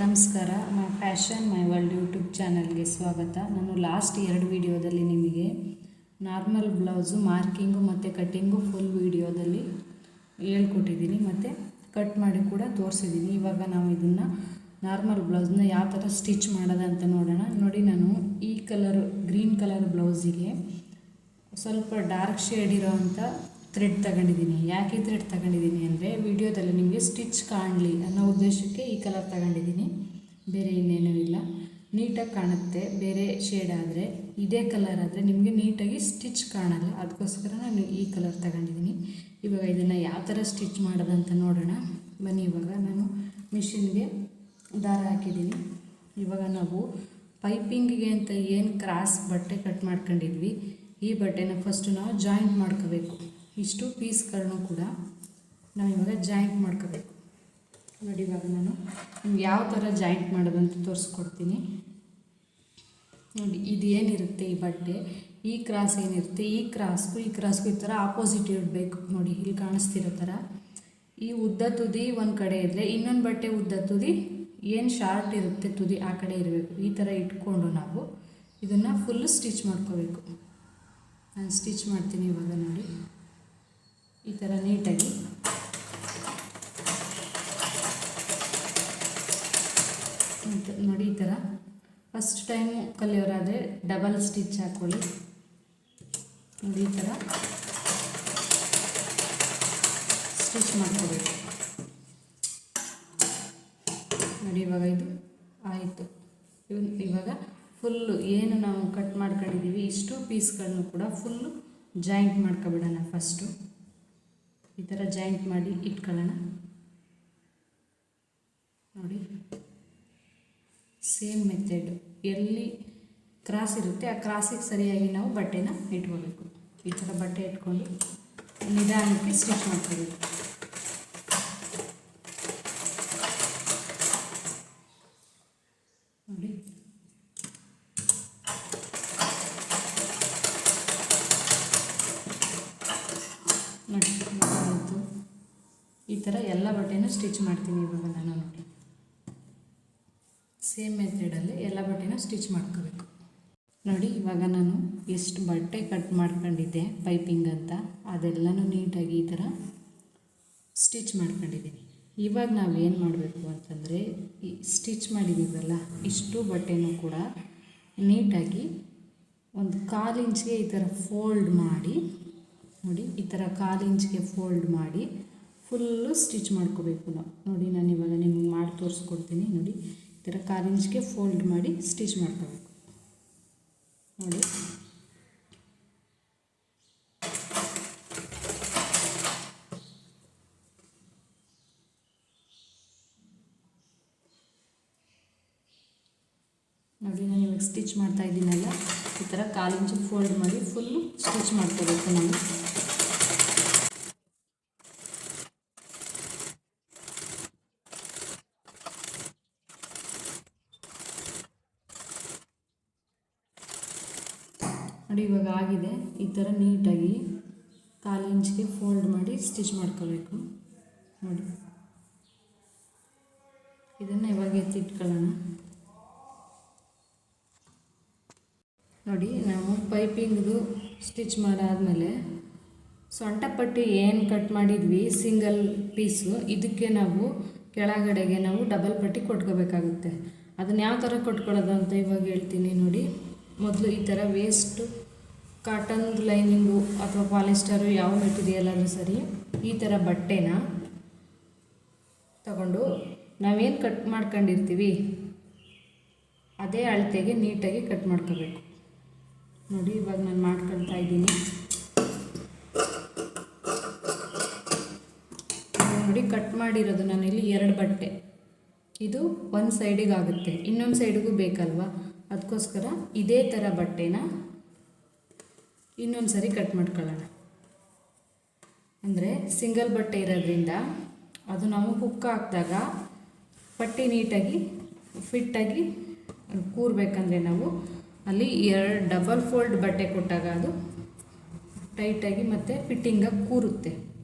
ನಮಸ್ಕಾರ. Fashion my world YouTube ಚಾನಲ್ಗೆ ಸ್ವಾಗತ. ನಾನು ಲಾಸ್ಟ್ 2 ವಿಡಿಯೋದಲ್ಲಿ ನಿಮಗೆ ನಾರ್ಮಲ್ ಬ್ಲೌಸು ಮಾರ್ಕಿಂಗು ಮತ್ತು ಕಟ್ಟಿಂಗು ಫುಲ್ ವಿಡಿಯೋದಲ್ಲಿ ಹೇಳ್ಕೊಟ್ಟಿದ್ದೀನಿ ಮತ್ತು ಕಟ್ ಮಾಡಿ ಕೂಡ ತೋರಿಸಿದ್ದೀನಿ. ಇವಾಗ ನಾವು ಇದನ್ನು ನಾರ್ಮಲ್ ಬ್ಲೌಸ್ನ ಯಾವ ಥರ ಸ್ಟಿಚ್ ಮಾಡೋದಂತ ನೋಡೋಣ. ನೋಡಿ, ನಾನು ಈ ಗ್ರೀನ್ ಕಲರ್ ಬ್ಲೌಸಿಗೆ ಸ್ವಲ್ಪ ಡಾರ್ಕ್ ಶೇಡ್ ಇರೋವಂಥ ಥ್ರೆಡ್ ತಗೊಂಡಿದ್ದೀನಿ. ಯಾಕೆ ಥ್ರೆಡ್ ತಗೊಂಡಿದ್ದೀನಿ ಅಂದರೆ ವಿಡಿಯೋದಲ್ಲಿ ನಿಮಗೆ ಸ್ಟಿಚ್ ಕಾಣಲಿ ಅನ್ನೋ ಉದ್ದೇಶಕ್ಕೆ ಈ ಕಲರ್ ತಗೊಂಡಿದ್ದೀನಿ, ಬೇರೆ ಇನ್ನೇನೂ ಇಲ್ಲ. ನೀಟಾಗಿ ಕಾಣುತ್ತೆ. ಬೇರೆ ಶೇಡ್ ಆದರೆ, ಇದೇ ಕಲರ್ ಆದರೆ ನಿಮಗೆ ನೀಟಾಗಿ ಸ್ಟಿಚ್ ಕಾಣಲ್ಲ. ಅದಕ್ಕೋಸ್ಕರ ನಾನು ಈ ಕಲರ್ ತಗೊಂಡಿದ್ದೀನಿ. ಇವಾಗ ಇದನ್ನು ಯಾವ ಥರ ಸ್ಟಿಚ್ ಮಾಡೋದಂತ ನೋಡೋಣ ಬನ್ನಿ. ಇವಾಗ ನಾನು ಮಿಷಿನ್ಗೆ ದಾರ ಹಾಕಿದ್ದೀನಿ. ಇವಾಗ ನಾವು ಪೈಪಿಂಗಿಗೆ ಅಂತ ಏನು ಕ್ರಾಸ್ ಬಟ್ಟೆ ಕಟ್ ಮಾಡ್ಕೊಂಡಿದ್ವಿ, ಈ ಬಟ್ಟೆನ ಫಸ್ಟು ನಾವು ಜಾಯಿಂಟ್ ಮಾಡ್ಕೋಬೇಕು. ಇಷ್ಟು ಪೀಸ್ಗಳನ್ನು ಕೂಡ ನಾವು ಇವಾಗ ಜಾಯಿಂಟ್ ಮಾಡ್ಕೋಬೇಕು. ನೋಡಿ, ಇವಾಗ ನಾನು ನಿಮ್ಗೆ ಯಾವ ಥರ ಜಾಯಿಂಟ್ ಮಾಡೋದಂತ ತೋರಿಸ್ಕೊಡ್ತೀನಿ. ನೋಡಿ, ಇದು ಏನಿರುತ್ತೆ ಈ ಬಟ್ಟೆ, ಈ ಕ್ರಾಸ್ ಏನಿರುತ್ತೆ, ಈ ಕ್ರಾಸ್ಗೂ ಈ ಥರ ಆಪೋಸಿಟ್ ಇರಬೇಕು. ನೋಡಿ, ಇಲ್ಲಿ ಕಾಣಿಸ್ತಿರೋ ಥರ ಈ ಉದ್ದ ತುದಿ ಒಂದು ಕಡೆ ಇದ್ದರೆ ಇನ್ನೊಂದು ಬಟ್ಟೆ ಉದ್ದ ತುದಿ ಏನು ಶಾರ್ಟ್ ಇರುತ್ತೆ ತುದಿ ಆ ಕಡೆ ಇರಬೇಕು. ಈ ಥರ ಇಟ್ಕೊಂಡು ನಾವು ಇದನ್ನು ಫುಲ್ಲು ಸ್ಟಿಚ್ ಮಾಡ್ಕೋಬೇಕು. ನಾನು ಸ್ಟಿಚ್ ಮಾಡ್ತೀನಿ ಇವಾಗ. ನೋಡಿ, ಈ ಥರ ನೀಟಾಗಿ ನೋಡಿ, ಈ ಥರ ಫಸ್ಟ್ ಟೈಮು ಕಲಿಯೋರಾದರೆ ಡಬಲ್ ಸ್ಟಿಚ್ ಹಾಕ್ಕೊಳ್ಳಿ. ನೋಡಿ, ಈ ಥರ ಸ್ಟಿಚ್ ಮಾಡ್ಕೋಬೇಕು. ನೋಡಿ, ಇವಾಗ ಇದು ಆಯಿತು. ಇವಾಗ ಫುಲ್ಲು ಏನು ನಾವು ಕಟ್ ಮಾಡ್ಕೊಂಡಿದ್ದೀವಿ ಇಷ್ಟು ಪೀಸ್ಗಳನ್ನು ಕೂಡ ಫುಲ್ಲು ಜಾಯಿಂಟ್ ಮಾಡ್ಕೊಬಿಡೋಣ. ಫಸ್ಟು ಈ ಥರ ಜಾಯಿಂಟ್ ಮಾಡಿ ಇಟ್ಕೊಳ್ಳೋಣ. ನೋಡಿ, ಸೇಮ್ ಮೆಥಡ್, ಎಲ್ಲಿ ಕ್ರಾಸ್ ಇರುತ್ತೆ ಆ ಕ್ರಾಸಿಗೆ ಸರಿಯಾಗಿ ನಾವು ಬಟ್ಟೆನ ಇಟ್ಕೋಬೇಕು. ಈ ಥರ ಬಟ್ಟೆ ಇಟ್ಕೊಂಡು ನಿಧಾನಕ್ಕೆ ಸ್ಟಿಚ್ ಮಾಡ್ಕೋಬೇಕು. ನೋಡಿ, ಆಯಿತು. ಈ ಥರ ಎಲ್ಲ ಬಟ್ಟೆನೂ ಸ್ಟಿಚ್ ಮಾಡ್ತೀನಿ ಇವಾಗ ನಾನು. ನೋಡಿ, ಸೇಮ್ ಮೆಥಡಲ್ಲಿ ಎಲ್ಲ ಬಟ್ಟೆನೂ ಸ್ಟಿಚ್ ಮಾಡ್ಕೋಬೇಕು. ನೋಡಿ, ಇವಾಗ ನಾನು ಎಷ್ಟು ಬಟ್ಟೆ ಕಟ್ ಮಾಡ್ಕೊಂಡಿದ್ದೆ ಪೈಪಿಂಗ್ ಅಂತ ಅದೆಲ್ಲನೂ ನೀಟಾಗಿ ಈ ಥರ ಸ್ಟಿಚ್ ಮಾಡ್ಕೊಂಡಿದ್ದೀನಿ. ಇವಾಗ ನಾವು ಏನು ಮಾಡಬೇಕು ಅಂತಂದರೆ, ಈ ಸ್ಟಿಚ್ ಮಾಡಿದ್ದೀವಲ್ಲ ಇಷ್ಟು ಬಟ್ಟೆನೂ ಕೂಡ ನೀಟಾಗಿ ಒಂದು 1/4 ಇಂಚ್ಗೆ ಈ ಥರ ಫೋಲ್ಡ್ ಮಾಡಿ, ನೋಡಿ ಈ ಥರ 1/4 ಇಂಚ್ಗೆ ಫೋಲ್ಡ್ ಮಾಡಿ ಫುಲ್ಲು ಸ್ಟಿಚ್ ಮಾಡ್ಕೋಬೇಕು ನಾವು. ನೋಡಿ, ನಾನು ಇವಾಗ ನಿಮಗೆ ಮಾಡಿ ತೋರಿಸ್ಕೊಡ್ತೀನಿ. ನೋಡಿ, ಈ ಥರ 1/4 ಇಂಚ್ಗೆ ಫೋಲ್ಡ್ ಮಾಡಿ ಸ್ಟಿಚ್ ಮಾಡ್ಕೋಬೇಕು. ನೋಡಿ, ನೋಡಿ ನಾನು ಇವಾಗ ಸ್ಟಿಚ್ ಮಾಡ್ತಾ ಇದ್ದೀನಲ್ಲ, ಈ ಥರ 1/4 ಇಂಚಿಗೆ ಫೋಲ್ಡ್ ಮಾಡಿ ಫುಲ್ಲು ಸ್ಟಿಚ್ ಮಾಡ್ಕೋಬೇಕು ನಾವು. ನೋಡಿ, ಇವಾಗ ಆಗಿದೆ. ಈ ಥರ ನೀಟಾಗಿ 1/4 ಇಂಚಿಗೆ ಫೋಲ್ಡ್ ಮಾಡಿ ಸ್ಟಿಚ್ ಮಾಡ್ಕೋಬೇಕು. ನೋಡಿ, ಇದನ್ನು ಇವಾಗ ಎತ್ತಿಟ್ಕೊಳ್ಳೋಣ. ನೋಡಿ, ನಾವು ಪೈಪಿಂಗ್ದು ಸ್ಟಿಚ್ ಮಾಡಾದಮೇಲೆ ಸೊಂಟಪಟ್ಟಿ ಏನು ಕಟ್ ಮಾಡಿದ್ವಿ ಸಿಂಗಲ್ ಪೀಸು, ಇದಕ್ಕೆ ನಾವು ಕೆಳಗಡೆಗೆ ನಾವು ಡಬಲ್ ಪಟ್ಟಿ ಕೊಟ್ಕೋಬೇಕಾಗುತ್ತೆ. ಅದನ್ನು ಯಾವ ಥರ ಕೊಟ್ಕೊಳ್ಳೋದು ಅಂತ ಇವಾಗ ಹೇಳ್ತೀನಿ. ನೋಡಿ, ಮೊದಲು ಈ ಥರ ವೇಸ್ಟು ಕಾಟನ್ದು ಲೈನಿಂಗು ಅಥವಾ ಪಾಲಿಸ್ಟರು ಯಾವ ಮೆಟೀರಿಯಲ್ ಆದರೂ ಸರಿ, ಈ ಥರ ಬಟ್ಟೆನ ತಗೊಂಡು ನಾವೇನು ಕಟ್ ಮಾಡ್ಕೊಂಡಿರ್ತೀವಿ ಅದೇ ಅಳತೆಗೆ ನೀಟಾಗಿ ಕಟ್ ಮಾಡ್ಕೋಬೇಕು. ನೋಡಿ, ಇವಾಗ ನಾನು ಮಾಡ್ಕೊಳ್ತಾ ಇದ್ದೀನಿ. ನೋಡಿ, ಕಟ್ ಮಾಡಿರೋದು ನಾನಿಲ್ಲಿ 2 ಬಟ್ಟೆ, ಇದು ಒಂದು ಸೈಡಿಗೆ ಆಗುತ್ತೆ, ಇನ್ನೊಂದು ಸೈಡಿಗೂ ಬೇಕಲ್ವ, ಅದಕ್ಕೋಸ್ಕರ ಇದೇ ಥರ ಬಟ್ಟೆನ ಇನ್ನೊಂದು ಸರಿ ಕಟ್ ಮಾಡ್ಕೊಳ್ಳೋಣ. ಅಂದರೆ ಸಿಂಗಲ್ ಬಟ್ಟೆ ಇರೋದ್ರಿಂದ ಅದು ನಾವು ಹುಕ್ ಹಾಕಿದಾಗ ಪಟ್ಟಿ ನೀಟಾಗಿ ಫಿಟ್ಟಾಗಿ ಕೂರಬೇಕಂದ್ರೆ ನಾವು ಅಲ್ಲಿ 2 ಡಬಲ್ ಫೋಲ್ಡ್ ಬಟ್ಟೆ ಕೊಟ್ಟಾಗ ಅದು ಟೈಟಾಗಿ ಮತ್ತು ಫಿಟ್ಟಿಂಗಾಗಿ ಕೂರುತ್ತೆ.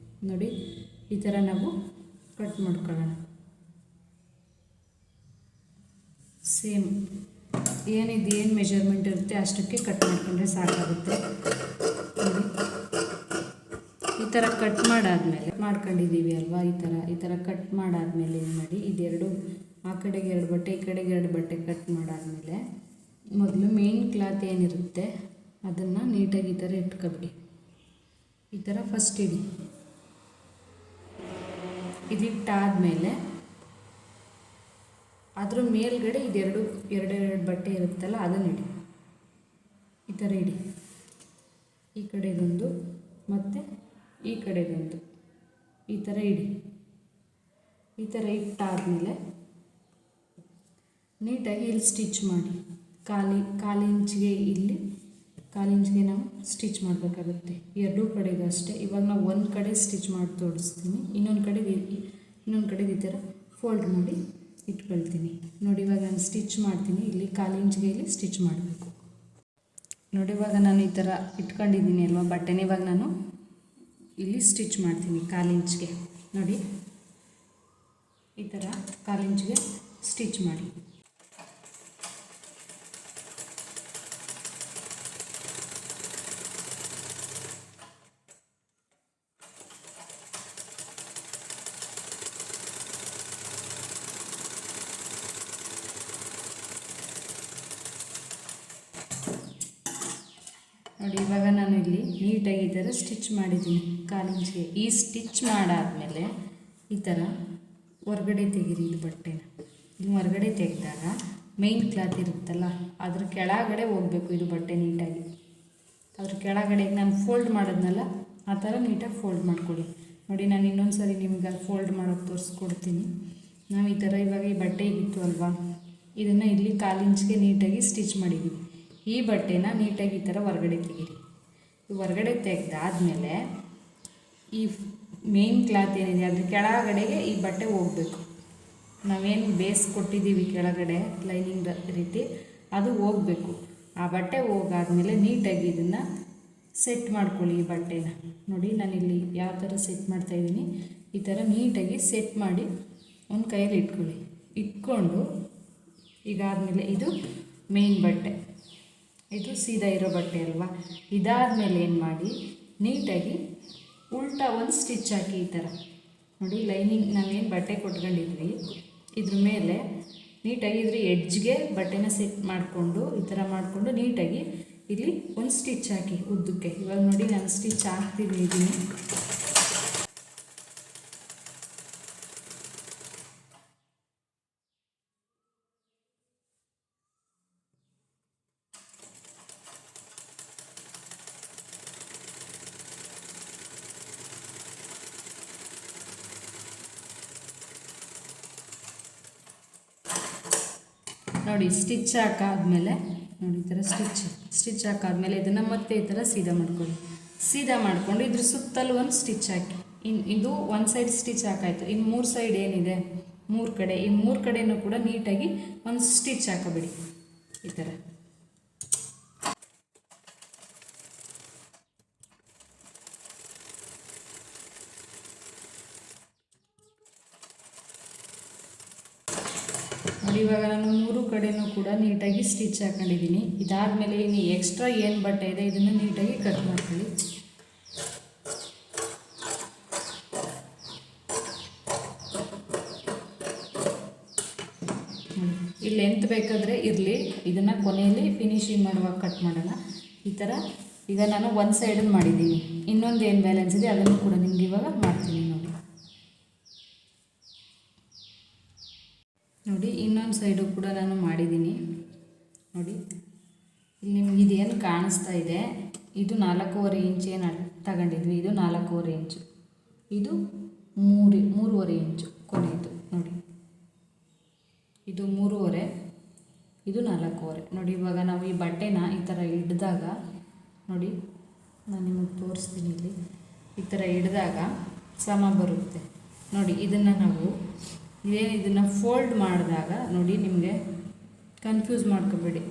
ನೋಡಿ, ಈ ಥರ ನಾವು ಕಟ್ ಮಾಡ್ಕೊಳ್ಳೋಣ. ಸೇಮ್ ಏನು ಮೆಜರ್ಮೆಂಟ್ ಇರುತ್ತೆ ಅಷ್ಟಕ್ಕೆ ಕಟ್ ಮಾಡ್ಕೊಂಡ್ರೆ ಸಾಕಾಗುತ್ತೆ. ನೋಡಿ ಈ ಥರ ಕಟ್ ಮಾಡಾದಮೇಲೆ ಮಾಡ್ಕೊಂಡಿದ್ದೀವಿ ಅಲ್ವಾ, ಈ ಥರ ಕಟ್ ಮಾಡಾದಮೇಲೆ ಏನು ಮಾಡಿ, ಇದೆರಡು ಆ ಕಡೆಗೆ 2 ಬಟ್ಟೆ ಈ ಕಡೆಗೆ 2 ಬಟ್ಟೆ ಕಟ್ ಮಾಡಾದಮೇಲೆ ಮೊದಲು ಮೇನ್ ಕ್ಲಾತ್ ಏನಿರುತ್ತೆ ಅದನ್ನು ನೀಟಾಗಿ ಈ ಥರ ಇಟ್ಕೊಬಿಡಿ. ಈ ಥರ ಫಸ್ಟ್ ಇಡಿ. ಇದಿಟ್ಟಾದಮೇಲೆ ಅದ್ರ ಮೇಲ್ಗಡೆ ಎರಡು ಬಟ್ಟೆ ಇರುತ್ತಲ್ಲ ಅದನ್ನು ಇಡಿ. ಈ ಥರ ಇಡಿ. ಈ ಕಡೆದೊಂದು ಮತ್ತು ಈ ಕಡೆದೊಂದು ಈ ಥರ ಇಡಿ. ಈ ಥರ ಇಟ್ಟಾದಮೇಲೆ ನೀಟಾಗಿ ಇಲ್ಲಿ ಸ್ಟಿಚ್ ಮಾಡಿ. ಕಾಲಿಂಚಿಗೆ ನಾವು ಸ್ಟಿಚ್ ಮಾಡಬೇಕಾಗುತ್ತೆ ಎರಡೂ ಕಡೆಗೂ ಅಷ್ಟೇ. ಇವಾಗ ನಾವು ಒಂದು ಕಡೆ ಸ್ಟಿಚ್ ಮಾಡಿ ತೋರಿಸ್ತೀನಿ, ಇನ್ನೊಂದು ಕಡೆಗೆ ಈ ಥರ ಫೋಲ್ಡ್ ಮಾಡಿ ಇಟ್ಕೊಳ್ತೀನಿ. ನೋಡಿ ಇವಾಗ ನಾನು ಸ್ಟಿಚ್ ಮಾಡ್ತೀನಿ. ಇಲ್ಲಿ ಕಾಲಿಂಚಿಗೆ ಇಲ್ಲಿ ಸ್ಟಿಚ್ ಮಾಡಬೇಕು. ನೋಡಿ ಇವಾಗ ನಾನು ಈ ಥರ ಇಟ್ಕೊಂಡಿದ್ದೀನಿ ಅಲ್ವಾ ಬಟ್ಟೆನ, ಇವಾಗ ನಾನು ಇಲ್ಲಿ ಸ್ಟಿಚ್ ಮಾಡ್ತೀನಿ ಕಾಲಿಂಚಿಗೆ. ನೋಡಿ ಈ ಥರ ಕಾಲಿಂಚಿಗೆ ಸ್ಟಿಚ್ ಮಾಡಿ. ನೋಡಿ ಇವಾಗ ನಾನು ಇಲ್ಲಿ ನೀಟಾಗಿ ಈ ಥರ ಸ್ಟಿಚ್ ಮಾಡಿದ್ದೀನಿ ಕಾಲಿಂಚಿಗೆ. ಈ ಸ್ಟಿಚ್ ಮಾಡಾದಮೇಲೆ ಈ ಥರ ಹೊರಗಡೆ ತೆಗೀರಿ. ಇದು ಬಟ್ಟೆನ ಇಲ್ಲಿ ಹೊರಗಡೆ ತೆಗೆದಾಗ ಮೇನ್ ಕ್ಲಾತ್ ಇರುತ್ತಲ್ಲ ಅದ್ರ ಕೆಳಗಡೆ ಹೋಗಬೇಕು ಇದು ಬಟ್ಟೆ ನೀಟಾಗಿ. ಅದ್ರ ಕೆಳಗಡೆ ನಾನು ಫೋಲ್ಡ್ ಮಾಡೋದ್ನಲ್ಲ ಆ ಥರ ನೀಟಾಗಿ ಫೋಲ್ಡ್ ಮಾಡ್ಕೊಳ್ಳಿ. ನೋಡಿ ನಾನು ಇನ್ನೊಂದು ಸರಿ ನಿಮ್ಗೆ ಅಲ್ಲಿ ಫೋಲ್ಡ್ ಮಾಡೋಕ್ಕೆ ತೋರಿಸ್ಕೊಡ್ತೀನಿ. ನಾವು ಈ ಥರ ಇವಾಗ ಈ ಬಟ್ಟೆ ಇತ್ತು ಅಲ್ವಾ, ಇದನ್ನು ಇಲ್ಲಿ ಕಾಲಿಂಚಿಗೆ ನೀಟಾಗಿ ಸ್ಟಿಚ್ ಮಾಡಿದ್ದೀವಿ. ಈ ಬಟ್ಟೆನ ನೀಟಾಗಿ ಈ ಥರ ಹೊರಗಡೆ ತೆಗೀರಿ. ಹೊರಗಡೆ ತೆಗೆದಾದ್ಮೇಲೆ ಈ ಮೇನ್ ಕ್ಲಾತ್ ಏನಿದೆ ಅದ್ರ ಕೆಳಗಡೆಗೆ ಈ ಬಟ್ಟೆ ಹೋಗಬೇಕು. ನಾವೇನು ಬೇಸ್ ಕೊಟ್ಟಿದ್ದೀವಿ ಕೆಳಗಡೆ ಲೈನಿಂಗ್ ರೀತಿ ಅದು ಹೋಗಬೇಕು. ಆ ಬಟ್ಟೆ ಹೋಗಾದ್ಮೇಲೆ ನೀಟಾಗಿ ಇದನ್ನು ಸೆಟ್ ಮಾಡ್ಕೊಳ್ಳಿ ಈ ಬಟ್ಟೆನ. ನೋಡಿ ನಾನಿಲ್ಲಿ ಯಾವ ಥರ ಸೆಟ್ ಮಾಡ್ತಾಯಿದ್ದೀನಿ, ಈ ಥರ ನೀಟಾಗಿ ಸೆಟ್ ಮಾಡಿ ಒಂದು ಕೈಯಲ್ಲಿ ಇಟ್ಕೊಂಡು ಈಗಾದಮೇಲೆ ಇದು ಮೇನ್ ಬಟ್ಟೆ, ಇದು ಸೀದಾ ಇರೋ ಬಟ್ಟೆ ಅಲ್ವಾ. ಇದಾದಮೇಲೆ ಏನು ಮಾಡಿ ನೀಟಾಗಿ ಉಲ್ಟಾ ಒಂದು ಸ್ಟಿಚ್ ಹಾಕಿ. ಈ ಥರ ನೋಡಿ ಲೈನಿಂಗ್ ನಾವೇನು ಬಟ್ಟೆ ಕೊಟ್ಕೊಂಡಿದ್ವಿ ಇದ್ರ ಮೇಲೆ ನೀಟಾಗಿ ಇದ್ರ ಎಡ್ಜ್ಗೆ ಬಟ್ಟೆನ ಸೆಟ್ ಮಾಡಿಕೊಂಡು ಈ ಥರ ಮಾಡಿಕೊಂಡು ನೀಟಾಗಿ ಇಲ್ಲಿ ಒಂದು ಸ್ಟಿಚ್ ಹಾಕಿ ಉದ್ದಕ್ಕೆ. ಇವಾಗ ನೋಡಿ ನಾನು ಸ್ಟಿಚ್ ಹಾಕ್ತಿದ್ದೀನಿ. ನೋಡಿ ಸ್ಟಿಚ್ ಹಾಕಾದ್ಮೇಲೆ ನೋಡಿ ಈ ಥರ ಸ್ಟಿಚ್ ಹಾಕಾದ್ಮೇಲೆ ಇದನ್ನು ಮತ್ತೆ ಈ ಥರ ಸೀದಾ ಮಾಡಿಕೊಂಡು ಇದ್ರ ಸುತ್ತಲೂ ಒಂದು ಸ್ಟಿಚ್ ಹಾಕಿ. ಇದು ಒಂದು ಸೈಡ್ ಸ್ಟಿಚ್ ಹಾಕಾಯಿತು. ಇನ್ನು 3 ಸೈಡ್ ಏನಿದೆ 3 ಕಡೆ, ಈ 3 ಕಡೆಯೂ ಕೂಡ ನೀಟಾಗಿ ಒಂದು ಸ್ಟಿಚ್ ಹಾಕಬೇಡಿ ಈ ಥರ. ನೋಡಿ ಇವಾಗ ನಾನು 3 ಕಡೆಯೂ ಕೂಡ ನೀಟಾಗಿ ಸ್ಟಿಚ್ ಹಾಕೊಂಡಿದ್ದೀನಿ. ಇದಾದಮೇಲೆ ಇನ್ನು ಎಕ್ಸ್ಟ್ರಾ ಏನು ಬಟ್ಟೆ ಇದೆ ಇದನ್ನು ನೀಟಾಗಿ ಕಟ್ ಮಾಡ್ಕೊಳ್ಳಿ. ಇಲ್ಲಿ ಲೆಂತ್ ಬೇಕಾದರೆ ಇರಲಿ, ಇದನ್ನು ಕೊನೆಯಲ್ಲಿ ಫಿನಿಶಿಂಗ್ ಮಾಡುವಾಗ ಕಟ್ ಮಾಡೋಣ. ಈ ಥರ ಈಗ ನಾನು ಒಂದು ಸೈಡನ್ನು ಮಾಡಿದ್ದೀನಿ, ಇನ್ನೊಂದು ಏನು ಬ್ಯಾಲೆನ್ಸ್ ಇದೆ ಅದನ್ನು ಕೂಡ ನಿಮ್ಗೆ ಇವಾಗ ಮಾಡ್ತೀನಿ. ನೋಡಿ ಇನ್ನೊಂದು ಸೈಡು ಕೂಡ ನಾನು ಮಾಡಿದ್ದೀನಿ. ನೋಡಿ ಇಲ್ಲಿ ನಿಮ್ಗೆ ಇದೇನು ಕಾಣಿಸ್ತಾ ಇದೆ, ಇದು 4.5 ಇಂಚ್ ಏನು ತಗೊಂಡಿದ್ವಿ, ಇದು 4.5 ಇಂಚು, ಇದು 3.5 ಇಂಚು ಕೊನೆಯದು. ನೋಡಿ ಇದು 3.5, ಇದು 4.5. ನೋಡಿ ಇವಾಗ ನಾವು ಈ ಬಟ್ಟೆನ ಈ ಥರ ಹಿಡ್ದಾಗ ನೋಡಿ ನಾನು ನಿಮಗೆ ತೋರಿಸ್ತೀನಿ. ಇಲ್ಲಿ ಈ ಥರ ಹಿಡ್ದಾಗ ಸಮ ಬರುತ್ತೆ. ನೋಡಿ ಇದನ್ನು ನಾವು ಇದನ್ನು ಫೋಲ್ಡ್ ಮಾಡಿದಾಗ ನೋಡಿ ನಿಮಗೆ ಕನ್ಫ್ಯೂಸ್ ಮಾಡ್ಕೋಬೇಡಿ.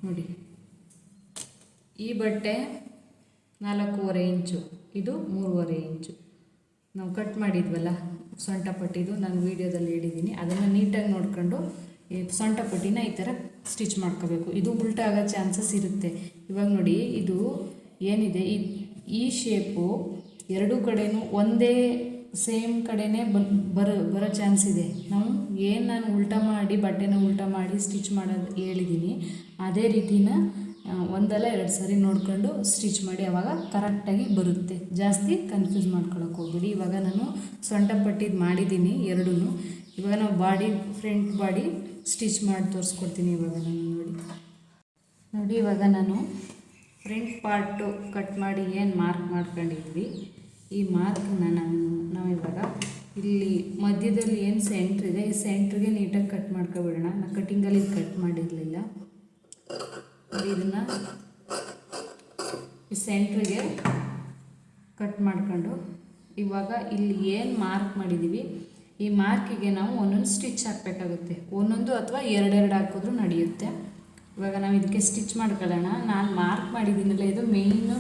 ನೋಡಿ ಈ ಬಟ್ಟೆ 4.5 ಇಂಚು, ಇದು 3.5 ಇಂಚು ನಾವು ಕಟ್ ಮಾಡಿದ್ವಲ್ಲ ಸೊಂಟ ಪಟ್ಟಿದು, ನಾನು ವೀಡಿಯೋದಲ್ಲಿ ಹೇಳಿದ್ದೀನಿ. ಅದನ್ನು ನೀಟಾಗಿ ನೋಡ್ಕೊಂಡು ಸೊಂಟ ಪಟ್ಟಿನ ಈ ಥರ ಸ್ಟಿಚ್ ಮಾಡ್ಕೋಬೇಕು. ಇದು ಉಲ್ಟಾ ಆಗೋ ಚಾನ್ಸಸ್ ಇರುತ್ತೆ. ಇವಾಗ ನೋಡಿ, ಇದು ಏನಿದೆ ಈ ಶೇಪು ಎರಡೂ ಕಡೆಯೂ ಒಂದೇ ಸೇಮ್ ಕಡೆನೇ ಬರೋ ಚಾನ್ಸ್ ಇದೆ. ನಾನು ಉಲ್ಟಾ ಮಾಡಿ ಬಟ್ಟೆನ ಉಲ್ಟಾ ಮಾಡಿ ಸ್ಟಿಚ್ ಮಾಡೋದು ಹೇಳಿದ್ದೀನಿ, ಅದೇ ರೀತಿನ ಒಂದಲ್ಲ ಎರಡು ಸಾರಿ ನೋಡ್ಕೊಂಡು ಸ್ಟಿಚ್ ಮಾಡಿ, ಆವಾಗ ಕರೆಕ್ಟಾಗಿ ಬರುತ್ತೆ. ಜಾಸ್ತಿ ಕನ್ಫ್ಯೂಸ್ ಮಾಡ್ಕೊಳಕ್ಕೆ ಹೋಗ್ಬಿಡಿ. ಇವಾಗ ನಾನು ಸೊಂಟ ಪಟ್ಟಿದ್ದು ಮಾಡಿದ್ದೀನಿ ಎರಡೂ. ಇವಾಗ ನಾವು ಫ್ರಂಟ್ ಬಾಡಿ ಸ್ಟಿಚ್ ಮಾಡಿ ತೋರಿಸ್ಕೊಡ್ತೀನಿ. ಇವಾಗ ನಾನು ನೋಡಿ ಇವಾಗ ನಾನು ಫ್ರಂಟ್ ಪಾರ್ಟು ಕಟ್ ಮಾಡಿ ಏನು ಮಾರ್ಕ್ ಮಾಡ್ಕೊಂಡಿದ್ವಿ, ಈ ಮಾರ್ಕ್ನ ನಾವು ಇವಾಗ ಇಲ್ಲಿ ಮಧ್ಯದಲ್ಲಿ ಏನು ಸೆಂಟ್ರ್ ಇದೆ, ಈ ಸೆಂಟ್ರಿಗೆ ನೀಟಾಗಿ ಕಟ್ ಮಾಡ್ಕೊಬಿಡೋಣ. ನಾನು ಕಟ್ಟಿಂಗಲ್ಲಿ ಕಟ್ ಮಾಡಿರಲಿಲ್ಲ. ಇದನ್ನು ಈ ಸೆಂಟ್ರಿಗೆ ಕಟ್ ಮಾಡ್ಕೊಂಡು ಇವಾಗ ಇಲ್ಲಿ ಏನು ಮಾರ್ಕ್ ಮಾಡಿದ್ದೀವಿ, ಈ ಮಾರ್ಕಿಗೆ ನಾವು ಒಂದೊಂದು ಸ್ಟಿಚ್ ಹಾಕಬೇಕಾಗುತ್ತೆ. ಒಂದೊಂದು ಅಥವಾ ಎರಡೆರಡು ಹಾಕಿದ್ರೂ ನಡೆಯುತ್ತೆ. ಇವಾಗ ನಾವು ಇದಕ್ಕೆ ಸ್ಟಿಚ್ ಮಾಡ್ಕೊಳ್ಳೋಣ. ನಾನು ಮಾರ್ಕ್ ಮಾಡಿದ್ದೀನಲ್ಲ, ಇದು ಮೇಯ್ನು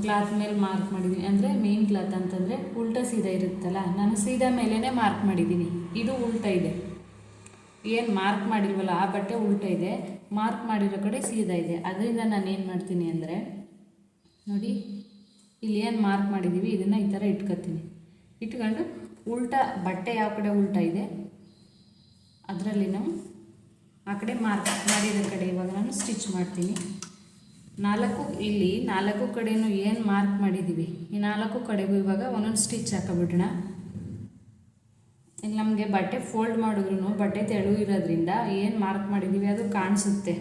ಕ್ಲಾತ್ ಮೇಲೆ ಮಾರ್ಕ್ ಮಾಡಿದ್ದೀನಿ. ಅಂದರೆ ಮೇಯ್ನ್ ಕ್ಲಾತ್ ಅಂತಂದರೆ ಉಲ್ಟಾ ಸೀದಾ ಇರುತ್ತಲ್ಲ, ನಾನು ಸೀದಾ ಮೇಲೇ ಮಾರ್ಕ್ ಮಾಡಿದ್ದೀನಿ. ಇದು ಉಲ್ಟಾ ಇದೆ, ಏನು ಮಾರ್ಕ್ ಮಾಡಿಲ್ವಲ್ಲ ಆ ಬಟ್ಟೆ ಉಲ್ಟಾ ಇದೆ, ಮಾರ್ಕ್ ಮಾಡಿರೋ ಕಡೆ ಸೀದಾ ಇದೆ. ಅದರಿಂದ ನಾನು ಏನು ಮಾಡ್ತೀನಿ ಅಂದರೆ, ನೋಡಿ ಇಲ್ಲಿ ಏನು ಮಾರ್ಕ್ ಮಾಡಿದ್ದೀವಿ ಇದನ್ನು ಈ ಥರ ಇಟ್ಕೊತೀನಿ. ಇಟ್ಕೊಂಡು ಉಲ್ಟಾ ಬಟ್ಟೆ ಯಾವ ಕಡೆ ಉಲ್ಟಾ ಇದೆ ಅದರಲ್ಲಿ ನಾವು ಆ ಕಡೆ ಮಾರ್ಕ್ ಮಾಡಿರೋ ಕಡೆ ಇವಾಗ ನಾನು ಸ್ಟಿಚ್ ಮಾಡ್ತೀನಿ. ಇಲ್ಲಿ ನಾಲ್ಕು ಕಡೆಯೂ ಏನು ಮಾರ್ಕ್ ಮಾಡಿದ್ದೀವಿ, ಈ ನಾಲ್ಕು ಕಡೆಗೂ ಇವಾಗ ಒಂದೊಂದು ಸ್ಟಿಚ್ ಹಾಕೋಬಿಡೋಣ. ಇಲ್ಲಿ ನಮಗೆ ಬಟ್ಟೆ ಫೋಲ್ಡ್ ಮಾಡಿದ್ರೂ ಬಟ್ಟೆ ತೆಳು ಇರೋದ್ರಿಂದ ಏನು ಮಾರ್ಕ್ ಮಾಡಿದ್ದೀವಿ ಅದು ಕಾಣಿಸುತ್ತೆ.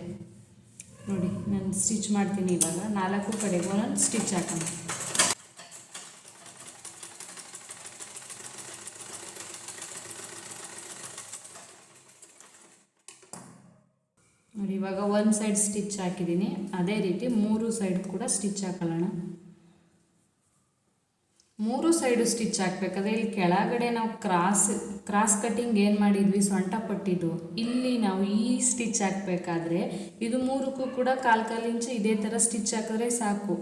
ನೋಡಿ ನಾನು ಸ್ಟಿಚ್ ಮಾಡ್ತೀನಿ. ಇವಾಗ ನಾಲ್ಕು ಕಡೆಗೂ ಒಂದೊಂದು ಸ್ಟಿಚ್ ಹಾಕೋಣ. ನೋಡಿ ಇವಾಗ ಒಂದು ಸೈಡ್ ಸ್ಟಿಚ್ ಹಾಕಿದ್ದೀನಿ, ಅದೇ ರೀತಿ ಮೂರು ಸೈಡ್ ಕೂಡ ಸ್ಟಿಚ್ ಹಾಕೊಳ್ಳೋಣ. ಮೂರು ಸೈಡು ಸ್ಟಿಚ್ ಹಾಕಬೇಕಾದ್ರೆ ಇಲ್ಲಿ ಕೆಳಗಡೆ ನಾವು ಕ್ರಾಸ್ ಕಟ್ಟಿಂಗ್ ಏನು ಮಾಡಿದ್ವಿ ಸೊಂಟ ಪಟ್ಟಿದ್ದು, ಇಲ್ಲಿ ನಾವು ಈ ಸ್ಟಿಚ್ ಹಾಕಬೇಕಾದ್ರೆ ಇದು ಮೂರಕ್ಕೂ ಕೂಡ ಕಾಲು ಇಂಚು ಇದೇ ಥರ ಸ್ಟಿಚ್ ಹಾಕಿದ್ರೆ ಸಾಕು.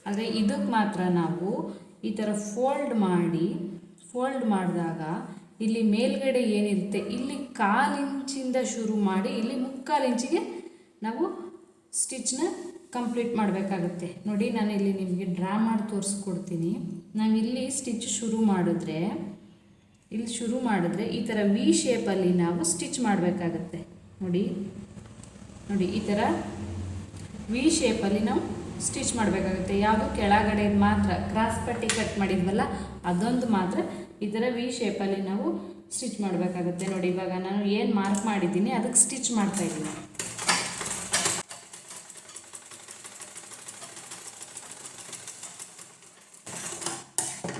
ಆದರೆ ಇದಕ್ಕೆ ಮಾತ್ರ ನಾವು ಈ ಥರ ಫೋಲ್ಡ್ ಮಾಡಿದಾಗ ಇಲ್ಲಿ ಮೇಲ್ಗಡೆ ಏನಿರುತ್ತೆ ಇಲ್ಲಿ 1/4 ಇಂಚಿಂದ ಶುರು ಮಾಡಿ ಇಲ್ಲಿ 3/4 ಇಂಚಿಗೆ ನಾವು ಸ್ಟಿಚ್ನ ಕಂಪ್ಲೀಟ್ ಮಾಡಬೇಕಾಗುತ್ತೆ. ನೋಡಿ ನಾನು ಇಲ್ಲಿ ನಿಮಗೆ ಡ್ರಾ ಮಾಡಿ ತೋರಿಸ್ಕೊಡ್ತೀನಿ. ನಾವು ಇಲ್ಲಿ ಸ್ಟಿಚ್ ಶುರು ಮಾಡಿದ್ರೆ ಈ ಥರ ವಿ ಶೇಪಲ್ಲಿ ನಾವು ಸ್ಟಿಚ್ ಮಾಡಬೇಕಾಗತ್ತೆ. ನೋಡಿ ಈ ಥರ ವಿ ಶೇಪಲ್ಲಿ ನಾವು ಸ್ಟಿಚ್ ಮಾಡಬೇಕಾಗುತ್ತೆ. ಯಾವುದು ಕೆಳಗಡೆ ಮಾತ್ರ ಕ್ರಾಸ್ ಪಟ್ಟಿ ಕಟ್ ಮಾಡಿದ್ವಲ್ಲ ಅದೊಂದು ಮಾತ್ರ ಈ ಥರ ವಿ ಶೇಪಲ್ಲಿ ನಾವು ಸ್ಟಿಚ್ ಮಾಡಬೇಕಾಗುತ್ತೆ. ನೋಡಿ ಇವಾಗ ನಾನು ಏನು ಮಾರ್ಕ್ ಮಾಡಿದ್ದೀನಿ ಅದಕ್ಕೆ ಸ್ಟಿಚ್ ಮಾಡ್ತಾಯಿದ್ದೀನಿ.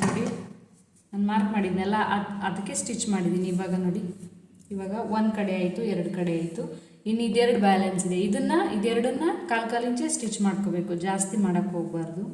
ನೋಡಿ ನಾನು ಮಾರ್ಕ್ ಮಾಡಿದ್ನಲ್ಲ ಅದಕ್ಕೆ ಸ್ಟಿಚ್ ಮಾಡಿದ್ದೀನಿ. ಇವಾಗ ನೋಡಿ ಇವಾಗ ಒಂದು ಕಡೆ ಆಯಿತು, ಎರಡು ಕಡೆ ಆಯಿತು, ಇನ್ನು ಇದೆರಡು ಬ್ಯಾಲೆನ್ಸ್ ಇದೆ. ಇದೆರಡನ್ನ 1/4 ಇಂಚೆ ಸ್ಟಿಚ್ ಮಾಡ್ಕೋಬೇಕು, ಜಾಸ್ತಿ ಮಾಡೋಕ್ಕೆ ಹೋಗಬಾರ್ದು.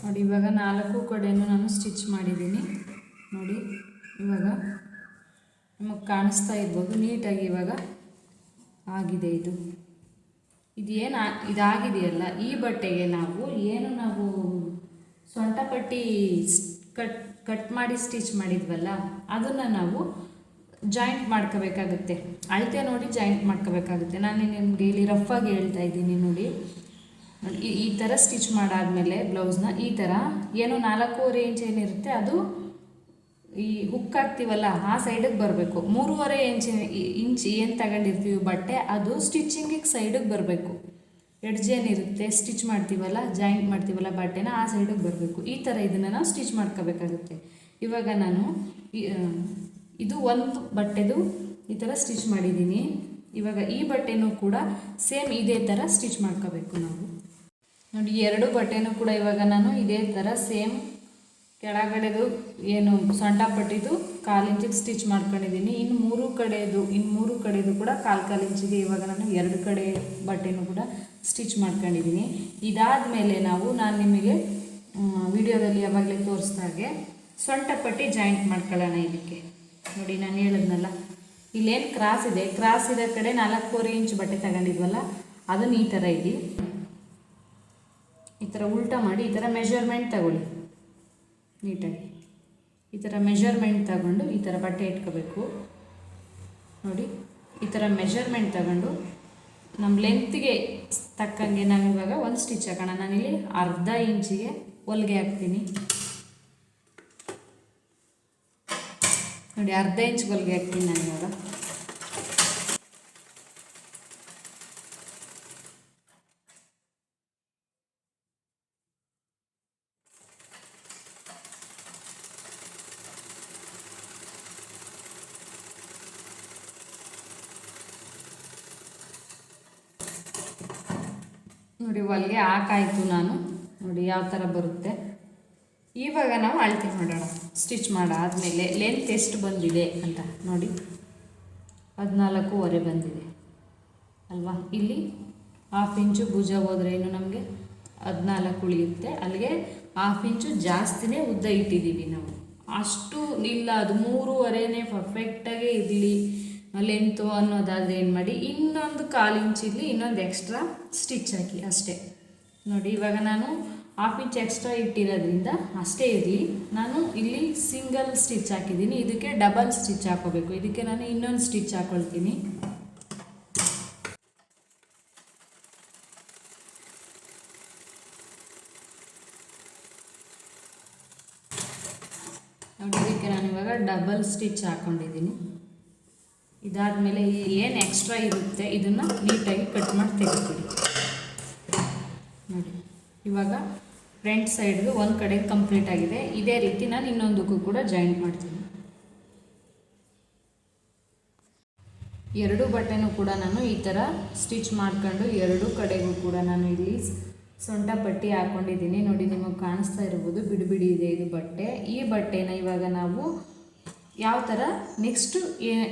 ನೋಡಿ ಇವಾಗ 4 ಕಡೆಯೂ ನಾನು ಸ್ಟಿಚ್ ಮಾಡಿದ್ದೀನಿ. ನೋಡಿ ಇವಾಗ ನಮಗೆ ಕಾಣಿಸ್ತಾ ಇರ್ಬೋದು ನೀಟಾಗಿ ಇವಾಗ ಆಗಿದೆ. ಇದಾಗಿದೆಯಲ್ಲ, ಈ ಬಟ್ಟೆಗೆ ನಾವು ಸೊಂಟ ಪಟ್ಟಿ ಕಟ್ ಮಾಡಿ ಸ್ಟಿಚ್ ಮಾಡಿದ್ವಲ್ಲ ಅದನ್ನು ನಾವು ಜಾಯಿಂಟ್ ಮಾಡ್ಕೋಬೇಕಾಗುತ್ತೆ. ಅಳತೆ ನೋಡಿ ಜಾಯಿಂಟ್ ಮಾಡ್ಕೋಬೇಕಾಗುತ್ತೆ. ನಾನು ನಿಮಗೆ ಇಲ್ಲಿ ರಫಾಗಿ ಹೇಳ್ತಾ ಇದ್ದೀನಿ. ನೋಡಿ ಈ ಥರ ಸ್ಟಿಚ್ ಮಾಡಾದಮೇಲೆ ಬ್ಲೌಸ್ನ ಈ ಥರ 4.5 ಇಂಚ್ ಏನಿರುತ್ತೆ ಅದು ಈ ಹುಕ್ ಹಾಕ್ತೀವಲ್ಲ ಆ ಸೈಡಿಗೆ ಬರಬೇಕು. 3.5 ಇಂಚ್ ಏನು ತಗೊಂಡಿರ್ತೀವಿ ಬಟ್ಟೆ ಅದು ಸ್ಟಿಚಿಂಗಿಗೆ ಸೈಡಿಗೆ ಬರಬೇಕು. ಎಡ್ಜ್ ಏನಿರುತ್ತೆ ಸ್ಟಿಚ್ ಮಾಡ್ತೀವಲ್ಲ, ಜಾಯಿಂಟ್ ಮಾಡ್ತೀವಲ್ಲ ಬಟ್ಟೆನ ಆ ಸೈಡಿಗೆ ಬರಬೇಕು. ಈ ಥರ ಇದನ್ನು ನಾವು ಸ್ಟಿಚ್ ಮಾಡ್ಕೋಬೇಕಾಗುತ್ತೆ. ಇವಾಗ ನಾನು ಇದು ಒಂದು ಬಟ್ಟೆದು ಈ ಥರ ಸ್ಟಿಚ್ ಮಾಡಿದ್ದೀನಿ. ಇವಾಗ ಈ ಬಟ್ಟೆನೂ ಕೂಡ ಸೇಮ್ ಇದೇ ಥರ ಸ್ಟಿಚ್ ಮಾಡ್ಕೋಬೇಕು ನಾವು. ನೋಡಿ ಎರಡು ಬಟ್ಟೆನೂ ಕೂಡ ಇವಾಗ ನಾನು ಇದೇ ಥರ ಸೇಮ್ ಕೆಳಗಡೆದು ಏನು ಸೊಂಟ ಪಟ್ಟಿದ್ದು 1/4 ಇಂಚಿಗೆ ಸ್ಟಿಚ್ ಮಾಡ್ಕೊಂಡಿದ್ದೀನಿ. ಇನ್ನು ಮೂರು ಕಡೆದು ಕೂಡ 1/4 ಇಂಚಿಗೆ ಇವಾಗ ನಾನು 2 ಕಡೆ ಬಟ್ಟೆನೂ ಕೂಡ ಸ್ಟಿಚ್ ಮಾಡ್ಕೊಂಡಿದ್ದೀನಿ. ಇದಾದ ಮೇಲೆ ನಾನು ನಿಮಗೆ ವಿಡಿಯೋದಲ್ಲಿ ಯಾವಾಗಲೇ ತೋರಿಸ್ದಾಗೆ ಸೊಂಟ ಪಟ್ಟಿ ಜಾಯಿಂಟ್ ಮಾಡ್ಕೊಳ್ಳೋಣ. ಇದಕ್ಕೆ ನೋಡಿ, ನಾನು ಹೇಳಿದ್ನಲ್ಲ, ಇಲ್ಲೇನು ಕ್ರಾಸ್ ಇರೋ ಕಡೆ 4.25 ಇಂಚ್ ಬಟ್ಟೆ ತಗೊಂಡಿದ್ವಲ್ಲ, ಅದನ್ನು ಈ ಥರ ಈ ಥರ ಉಲ್ಟಾ ಮಾಡಿ ಈ ಥರ ಮೆಷರ್ಮೆಂಟ್ ತಗೊಳ್ಳಿ. ನೀಟಾಗಿ ಈ ಥರ ಮೆಷರ್ಮೆಂಟ್ ತಗೊಂಡು ಈ ಥರ ಬಟ್ಟೆ ಇಟ್ಕೋಬೇಕು. ನೋಡಿ, ಈ ಥರ ಮೆಷರ್ಮೆಂಟ್ ತಗೊಂಡು ನಮ್ಮ ಲೆಂತ್ಗೆ ತಕ್ಕಂಗೆ ನಾವಿವಾಗ ಒಂದು ಸ್ಟಿಚ್ ಹಾಕೋಣ. ನಾನಿಲ್ಲಿ 1/2 ಇಂಚಿಗೆ ಹೊಲಿಗೆ ಹಾಕ್ತೀನಿ. ನೋಡಿ, 1/2 ಇಂಚ್ಗೆ ಹೊಲಿಗೆ ಹಾಕ್ತೀನಿ ನಾನಿವಾಗ. ನೋಡಿ, ಹೊಲಿಗೆ ಹಾಕಾಯಿತು ನಾನು. ನೋಡಿ ಯಾವ ಥರ ಬರುತ್ತೆ. ಇವಾಗ ನಾವು ಅಳತೆ ಮಾಡೋಣ. ಸ್ಟಿಚ್ ಮಾಡಾದಮೇಲೆ ಲೆಂತ್ ಎಷ್ಟು ಬಂದಿದೆ ಅಂತ ನೋಡಿ. 14.5 ಬಂದಿದೆ ಅಲ್ವಾ. ಇಲ್ಲಿ 1/2 ಇಂಚು ಭುಜ ಹೋದರೆ ಇನ್ನು ನಮಗೆ 14 ಉಳಿಯುತ್ತೆ. ಅಲ್ಲಿಗೆ 1/2 ಇಂಚು ಜಾಸ್ತಿನೇ ಉದ್ದ ಇಟ್ಟಿದ್ದೀವಿ ನಾವು. ಅಷ್ಟು ಇಲ್ಲ, ಅದು 3.5ನೇ ಪರ್ಫೆಕ್ಟಾಗೇ ಇರಲಿ ಲೆಂತು ಅನ್ನೋದಾದರೆ ಏನು ಮಾಡಿ, ಇನ್ನೊಂದು 1/4 ಇಂಚ್ ಇರಲಿ, ಇನ್ನೊಂದು ಎಕ್ಸ್ಟ್ರಾ ಸ್ಟಿಚ್ ಹಾಕಿ ಅಷ್ಟೇ. ನೋಡಿ, ಇವಾಗ ನಾನು 1/2 ಇಂಚ್ ಎಕ್ಸ್ಟ್ರಾ ಇಟ್ಟಿರೋದ್ರಿಂದ ಅಷ್ಟೇ ಇರಲಿ. ನಾನು ಇಲ್ಲಿ ಸಿಂಗಲ್ ಸ್ಟಿಚ್ ಹಾಕಿದ್ದೀನಿ, ಇದಕ್ಕೆ ಡಬಲ್ ಸ್ಟಿಚ್ ಹಾಕೋಬೇಕು. ಇದಕ್ಕೆ ನಾನು ಇನ್ನೊಂದು ಸ್ಟಿಚ್ ಹಾಕ್ಕೊಳ್ತೀನಿ. ನೋಡಿ, ಇದಕ್ಕೆ ನಾನು ಇವಾಗ ಡಬಲ್ ಸ್ಟಿಚ್ ಹಾಕ್ಕೊಂಡಿದ್ದೀನಿ. ಇದಾದಮೇಲೆ ಏನು ಎಕ್ಸ್ಟ್ರಾ ಇರುತ್ತೆ ಇದನ್ನು ನೀಟಾಗಿ ಕಟ್ ಮಾಡಿ ತೆಗೆದುಬಿಡಿ. ನೋಡಿ, ಇವಾಗ ಫ್ರಂಟ್ ಸೈಡ್ದು ಒಂದು ಕಡೆ ಕಂಪ್ಲೀಟ್ ಆಗಿದೆ. ಇದೇ ರೀತಿ ನಾನು ಇನ್ನೊಂದಕ್ಕೂ ಕೂಡ ಜಾಯಿಂಟ್ ಮಾಡ್ತೀನಿ. 2 ಬಟ್ಟೆನೂ ಕೂಡ ನಾನು ಈ ಥರ ಸ್ಟಿಚ್ ಮಾಡ್ಕೊಂಡು 2 ಕಡೆಗೂ ಕೂಡ ನಾನು ಇಲ್ಲಿ ಸೊಂಟ ಪಟ್ಟಿ ಹಾಕ್ಕೊಂಡಿದ್ದೀನಿ. ನೋಡಿ, ನಿಮಗೆ ಕಾಣಿಸ್ತಾ ಇರ್ಬೋದು, ಬಿಡಿ ಇದೆ ಇದು ಬಟ್ಟೆ. ಈ ಬಟ್ಟೆನ ಇವಾಗ ನಾವು ಯಾವ ಥರ ನೆಕ್ಸ್ಟು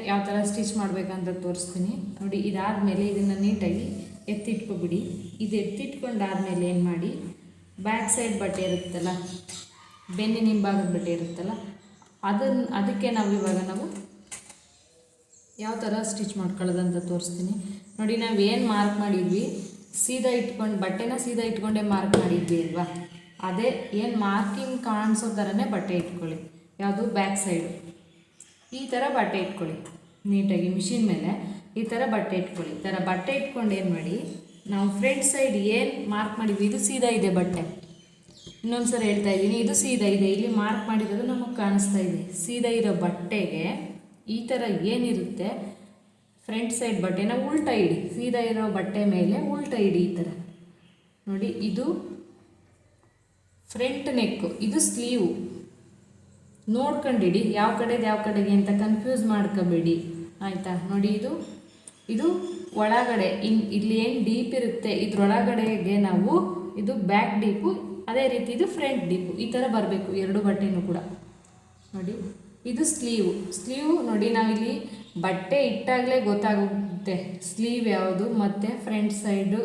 ಯಾವ ಥರ ಸ್ಟಿಚ್ ಮಾಡಬೇಕಂತ ತೋರಿಸ್ತೀನಿ. ನೋಡಿ, ಇದಾದಮೇಲೆ ಇದನ್ನು ನೀಟಾಗಿ ಎತ್ತಿಟ್ಕೊಬಿಡಿ. ಇದು ಎತ್ತಿಟ್ಕೊಂಡಾದ್ಮೇಲೆ ಏನು ಮಾಡಿ, ಬ್ಯಾಕ್ ಸೈಡ್ ಬಟ್ಟೆ ಇರುತ್ತಲ್ಲ, ಬೆನ್ನಿನ ಹಿಂಭಾಗದ ಬಟ್ಟೆ ಇರುತ್ತಲ್ಲ, ಅದಕ್ಕೆ ಇವಾಗ ನಾವು ಯಾವ ಥರ ಸ್ಟಿಚ್ ಮಾಡ್ಕೊಳ್ಳೋದಂತ ತೋರಿಸ್ತೀನಿ. ನೋಡಿ, ನಾವು ಏನು ಮಾರ್ಕ್ ಮಾಡಿದ್ವಿ, ಬಟ್ಟೆನ ಸೀದಾ ಇಟ್ಕೊಂಡೇ ಮಾರ್ಕ್ ಮಾಡಿದ್ವಿ ಅಲ್ವಾ, ಅದೇ ಏನು ಮಾರ್ಕಿಂಗ್ ಕಾಣಿಸೋ ಥರನೇ ಬಟ್ಟೆ ಇಟ್ಕೊಳ್ಳಿ. ಯಾವುದು, ಬ್ಯಾಕ್ ಸೈಡು ಈ ಥರ ಬಟ್ಟೆ ಇಟ್ಕೊಳ್ಳಿ. ನೀಟಾಗಿ ಮಿಷಿನ್ ಮೇಲೆ ಈ ಥರ ಬಟ್ಟೆ ಇಟ್ಕೊಳ್ಳಿ. ಈ ಥರ ಬಟ್ಟೆ ಇಟ್ಕೊಂಡು ಏನು ಮಾಡಿ, ನಾವು ಫ್ರಂಟ್ ಸೈಡ್ ಏನು ಮಾರ್ಕ್ ಮಾಡಿದ್ವಿ, ಇದು ಸೀದಾ ಇದೆ ಬಟ್ಟೆ. ಇನ್ನೊಂದು ಸಲ ಹೇಳ್ತಾ ಇದ್ದೀನಿ, ಇದು ಸೀದಾ ಇದೆ. ಇಲ್ಲಿ ಮಾರ್ಕ್ ಮಾಡಿರೋದು ನಮಗೆ ಕಾಣಿಸ್ತಾ ಇದೆ. ಸೀದಾ ಇರೋ ಬಟ್ಟೆಗೆ ಈ ಥರ ಏನಿರುತ್ತೆ, ಫ್ರಂಟ್ ಸೈಡ್ ಬಟ್ಟೆನ ಉಲ್ಟಾ ಇಡಿ. ಸೀದಾ ಇರೋ ಬಟ್ಟೆ ಮೇಲೆ ಉಲ್ಟಾ ಇಡಿ ಈ ಥರ. ನೋಡಿ, ಇದು ಫ್ರಂಟ್ ನೆಕ್ಕು, ಇದು ಸ್ಲೀವು. ನೋಡ್ಕೊಂಡಿಡಿ ಯಾವ ಕಡೆಗೆ ಅಂತ ಕನ್ಫ್ಯೂಸ್ ಮಾಡ್ಕೋಬೇಡಿ, ಆಯಿತಾ. ನೋಡಿ, ಇದು ಒಳಗಡೆ ಇಲ್ಲಿ ಏನು ಡೀಪ್ ಇರುತ್ತೆ ಇದ್ರೊಳಗಡೆಗೆ ನಾವು ಇದು ಬ್ಯಾಕ್ ಡೀಪು, ಅದೇ ರೀತಿ ಇದು ಫ್ರಂಟ್ ಡೀಪು, ಈ ಥರ ಬರಬೇಕು 2 ಬಟ್ಟೆನೂ ಕೂಡ. ನೋಡಿ, ಇದು ಸ್ಲೀವು. ನೋಡಿ, ನಾವಿಲ್ಲಿ ಬಟ್ಟೆ ಇಟ್ಟಾಗಲೇ ಗೊತ್ತಾಗುತ್ತೆ ಸ್ಲೀವ್ ಯಾವುದು ಮತ್ತು ಫ್ರಂಟ್ ಸೈಡು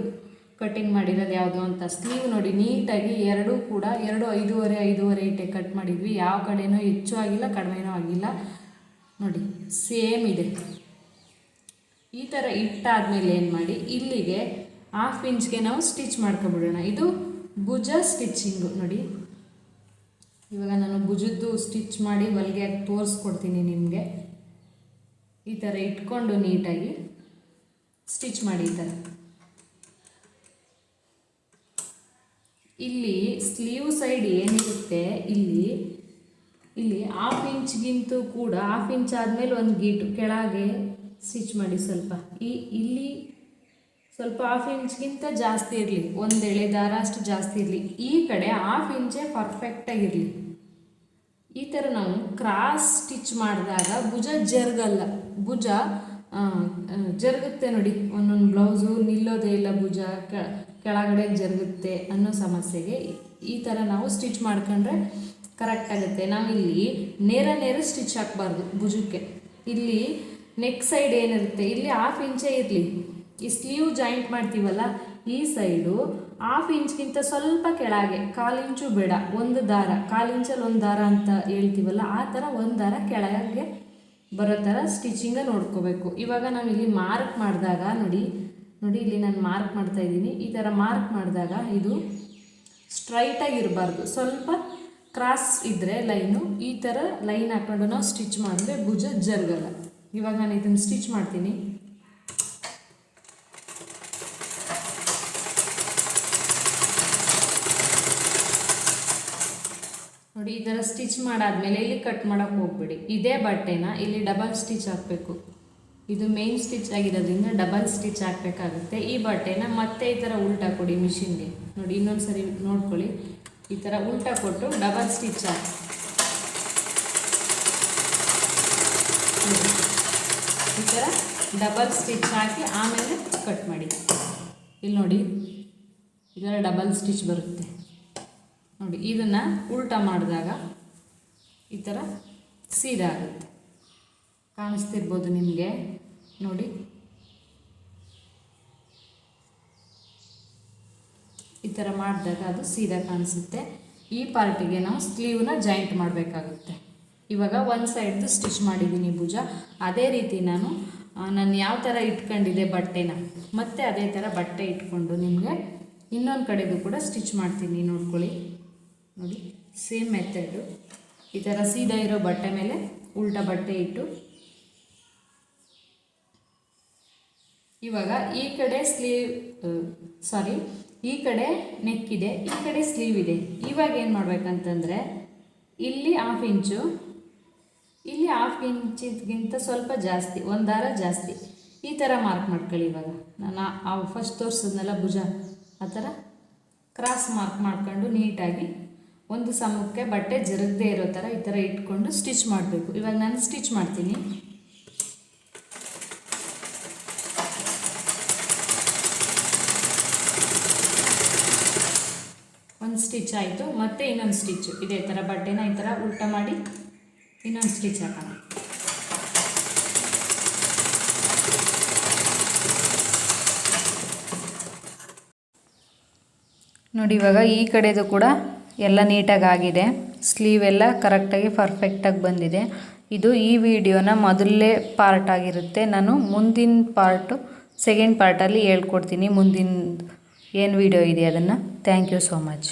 ಕಟ್ಟಿಂಗ್ ಮಾಡಿರೋದು ಯಾವುದು ಅಂತ. ಸ್ಲೀವ್ ನೋಡಿ, ನೀಟಾಗಿ 2 ಕೂಡ 2 5.5 ಇಟ್ಟೆ ಕಟ್ ಮಾಡಿದ್ವಿ. ಯಾವ ಕಡೆನೂ ಹೆಚ್ಚು ಆಗಿಲ್ಲ, ಕಡಿಮೆನೂ ಆಗಿಲ್ಲ. ನೋಡಿ, ಸೇಮ್ ಇದೆ. ಈ ಥರ ಇಟ್ಟಾದಮೇಲೆ ಏನು ಮಾಡಿ, ಇಲ್ಲಿಗೆ 1/2 ಇಂಚ್ಗೆ ನಾವು ಸ್ಟಿಚ್ ಮಾಡ್ಕೊಬಿಡೋಣ. ಇದು ಭುಜ ಸ್ಟಿಚ್ಚಿಂಗು. ನೋಡಿ, ಇವಾಗ ನಾನು ಭುಜದ್ದು ಸ್ಟಿಚ್ ಮಾಡಿ ಹೊಲಿಗೆ ತೋರಿಸ್ಕೊಡ್ತೀನಿ ನಿಮಗೆ. ಈ ಥರ ಇಟ್ಕೊಂಡು ನೀಟಾಗಿ ಸ್ಟಿಚ್ ಮಾಡಿ. ಈ ಥರ ಇಲ್ಲಿ ಸ್ಲೀವ್ ಸೈಡ್ ಏನಿರುತ್ತೆ, ಇಲ್ಲಿ 1/2 ಇಂಚ್ಗಿಂತೂ ಕೂಡ 1/2 ಇಂಚ್ ಆದಮೇಲೆ ಒಂದು ಗೀಟು ಕೆಳಗೆ ಸ್ಟಿಚ್ ಮಾಡಿ. ಸ್ವಲ್ಪ ಇಲ್ಲಿ ಸ್ವಲ್ಪ 1/2 ಇಂಚ್ಗಿಂತ ಜಾಸ್ತಿ ಇರಲಿ, ಒಂದು ಎಳೆ ದಾರ ಅಷ್ಟು ಜಾಸ್ತಿ ಇರಲಿ. ಈ ಕಡೆ 1/2 ಇಂಚೇ ಪರ್ಫೆಕ್ಟಾಗಿರಲಿ. ಈ ಥರ ನಾವು ಕ್ರಾಸ್ ಸ್ಟಿಚ್ ಮಾಡಿದಾಗ ಭುಜ ಜರುಗಲ್ಲ, ಭುಜ ಜರುಗುತ್ತೆ. ನೋಡಿ, ಒಂದೊಂದು ಬ್ಲೌಸು ನಿಲ್ಲೋದೇ ಇಲ್ಲ, ಭುಜ ಕೆಳಗಡೆ ಜರುಗುತ್ತೆ ಅನ್ನೋ ಸಮಸ್ಯೆಗೆ ಈ ಥರ ನಾವು ಸ್ಟಿಚ್ ಮಾಡ್ಕೊಂಡ್ರೆ ಕರೆಕ್ಟ್ ಆಗುತ್ತೆ. ನಾವಿಲ್ಲಿ ನೇರ ಸ್ಟಿಚ್ ಹಾಕಬಾರ್ದು ಭುಜಕ್ಕೆ. ಇಲ್ಲಿ ನೆಕ್ ಸೈಡ್ ಏನಿರುತ್ತೆ ಇಲ್ಲಿ 1/2 ಇಂಚೇ ಇರಲಿ. ಈ ಸ್ಲೀವ್ ಜಾಯಿಂಟ್ ಮಾಡ್ತೀವಲ್ಲ ಈ ಸೈಡು 1/2 ಇಂಚ್ಗಿಂತ ಸ್ವಲ್ಪ ಕೆಳಗೆ, 1/4 ಇಂಚು ಬೇಡ, ಒಂದು ದಾರ, 1/4 ಇಂಚಲ್ಲಿ ಒಂದು ದಾರ ಅಂತ ಹೇಳ್ತೀವಲ್ಲ ಆ ಥರ ಒಂದು ದಾರ ಕೆಳಗೆ ಬರೋ ಥರ ಸ್ಟಿಚಿಂಗ ನೋಡ್ಕೋಬೇಕು. ಇವಾಗ ನಾವಿಲ್ಲಿ ಮಾರ್ಕ್ ಮಾಡಿದಾಗ ನೋಡಿ ಇಲ್ಲಿ ನಾನು ಮಾರ್ಕ್ ಮಾಡ್ತಾ ಇದ್ದೀನಿ. ಈ ಥರ ಮಾರ್ಕ್ ಮಾಡಿದಾಗ ಇದು ಸ್ಟ್ರೈಟಾಗಿ ಇರಬಾರ್ದು, ಸ್ವಲ್ಪ ಕ್ರಾಸ್ ಇದ್ದರೆ ಲೈನು, ಈ ಥರ ಲೈನ್ ಹಾಕ್ಕೊಂಡು ನಾವು ಸ್ಟಿಚ್ ಮಾಡಿದ್ರೆ ಭುಜ ಜರುಗಲ್ಲ. ಇವಾಗ ನಾನು ಇದನ್ನು ಸ್ಟಿಚ್ ಮಾಡ್ತೀನಿ. ನೋಡಿ ಈ ಥರ ಸ್ಟಿಚ್ ಮಾಡಾದ್ಮೇಲೆ ಇಲ್ಲಿ ಕಟ್ ಮಾಡೋಕ್ಕೆ ಹೋಗ್ಬೇಡಿ. ಇದೇ ಬಟ್ಟೆನ ಇಲ್ಲಿ ಡಬಲ್ ಸ್ಟಿಚ್ ಹಾಕಬೇಕು. ಇದು ಮೇನ್ ಸ್ಟಿಚ್ ಆಗಿರೋದ್ರಿಂದ ಡಬಲ್ ಸ್ಟಿಚ್ ಹಾಕಬೇಕಾಗುತ್ತೆ. ಈ ಬಟ್ಟೆನ ಮತ್ತೆ ಈ ಥರ ಉಲ್ಟಾ ಕೊಡಿ ಮಿಷಿನ್ಗೆ. ನೋಡಿ ಇನ್ನೊಂದು ಸರಿ ನೋಡ್ಕೊಳ್ಳಿ, ಈ ಥರ ಉಲ್ಟಾ ಕೊಟ್ಟು ಡಬಲ್ ಸ್ಟಿಚ್ ಹಾಕಿ, ಈ ಥರ ಡಬಲ್ ಸ್ಟಿಚ್ ಹಾಕಿ ಆಮೇಲೆ ಕಟ್ ಮಾಡಿ. ಇಲ್ಲಿ ನೋಡಿ ಈ ಥರ ಡಬಲ್ ಸ್ಟಿಚ್ ಬರುತ್ತೆ. ನೋಡಿ ಇದನ್ನು ಉಲ್ಟಾ ಮಾಡಿದಾಗ ಈ ಥರ ಸೀದಾ ಆಗುತ್ತೆ. ಕಾಣಿಸ್ತಿರ್ಬೋದು ನಿಮಗೆ. ನೋಡಿ ಈ ಥರ ಮಾಡಿದಾಗ ಅದು ಸೀದಾ ಕಾಣಿಸುತ್ತೆ. ಈ ಪಾರ್ಟಿಗೆ ನಾವು ಸ್ಲೀವ್ನ ಜಾಯಿಂಟ್ ಮಾಡಬೇಕಾಗುತ್ತೆ. ಇವಾಗ ಒಂದು ಸೈಡ್ದು ಸ್ಟಿಚ್ ಮಾಡಿದ್ದೀನಿ ಭುಜ. ಅದೇ ರೀತಿ ನಾನು ಯಾವ ಥರ ಇಟ್ಕೊಂಡಿದ್ದೆ ಬಟ್ಟೆನ ಮತ್ತೆ ಅದೇ ಥರ ಬಟ್ಟೆ ಇಟ್ಕೊಂಡು ನಿಮಗೆ ಇನ್ನೊಂದು ಕಡೆಗೂ ಕೂಡ ಸ್ಟಿಚ್ ಮಾಡ್ತೀನಿ. ನೋಡ್ಕೊಳ್ಳಿ, ನೋಡಿ ಸೇಮ್ ಮೆಥಡು. ಈ ಥರ ಸೀದಾ ಇರೋ ಬಟ್ಟೆ ಮೇಲೆ ಉಲ್ಟಾ ಬಟ್ಟೆ ಇಟ್ಟು ಇವಾಗ ಈ ಕಡೆ ಈ ಕಡೆ ನೆಕ್ ಇದೆ, ಈ ಕಡೆ ಸ್ಲೀವ್ ಇದೆ. ಇವಾಗ ಏನು ಮಾಡಬೇಕಂತಂದರೆ ಇಲ್ಲಿ 1/2 ಇಂಚು, ಇಲ್ಲಿ 1/2 ಇಂಚಿಗಿಂತ ಸ್ವಲ್ಪ ಜಾಸ್ತಿ, ಒಂದು ದಾರ ಜಾಸ್ತಿ, ಈ ಥರ ಮಾರ್ಕ್ ಮಾಡ್ಕೊಳ್ಳಿ. ಇವಾಗ ನಾನು ಫಸ್ಟ್ ತೋರಿಸಿದ್ನಲ್ಲ ಭುಜ, ಆ ಥರ ಕ್ರಾಸ್ ಮಾರ್ಕ್ ಮಾಡ್ಕೊಂಡು ನೀಟಾಗಿ ಒಂದು ಸಮಕ್ಕೆ ಬಟ್ಟೆ ಜರುಗದೆ ಇರೋ ಥರ ಈ ಥರ ಇಟ್ಕೊಂಡು ಸ್ಟಿಚ್ ಮಾಡಬೇಕು. ಇವಾಗ ನಾನು ಸ್ಟಿಚ್ ಮಾಡ್ತೀನಿ. ಒಂದು ಸ್ಟಿಚ್ ಆಯಿತು, ಮತ್ತೆ ಇನ್ನೊಂದು ಸ್ಟಿಚ್ಚು ಇದೇ ಥರ ಬಟ್ಟೆನ ಈ ಥರ ಉಲ್ಟಾ ಮಾಡಿ ಇನ್ನೊಂದು ಸ್ಟಿಚ್ ಹಾಕೋಣ. ನೋಡಿ ಇವಾಗ ಈ ಕಡೆದು ಕೂಡ ಎಲ್ಲ ನೀಟಾಗಿ ಆಗಿದೆ. ಸ್ಲೀವ್ ಎಲ್ಲ ಕರೆಕ್ಟಾಗಿ ಪರ್ಫೆಕ್ಟಾಗಿ ಬಂದಿದೆ. ಇದು ಈ ವಿಡಿಯೋನ ಮೊದಲನೇ ಪಾರ್ಟ್ ಆಗಿರುತ್ತೆ. ನಾನು ಮುಂದಿನ ಪಾರ್ಟು ಸೆಕೆಂಡ್ ಪಾರ್ಟಲ್ಲಿ ಹೇಳ್ಕೊಡ್ತೀನಿ ಮುಂದಿನ ಏನು ವಿಡಿಯೋ ಇದೆ ಅದನ್ನು. Thank you so much.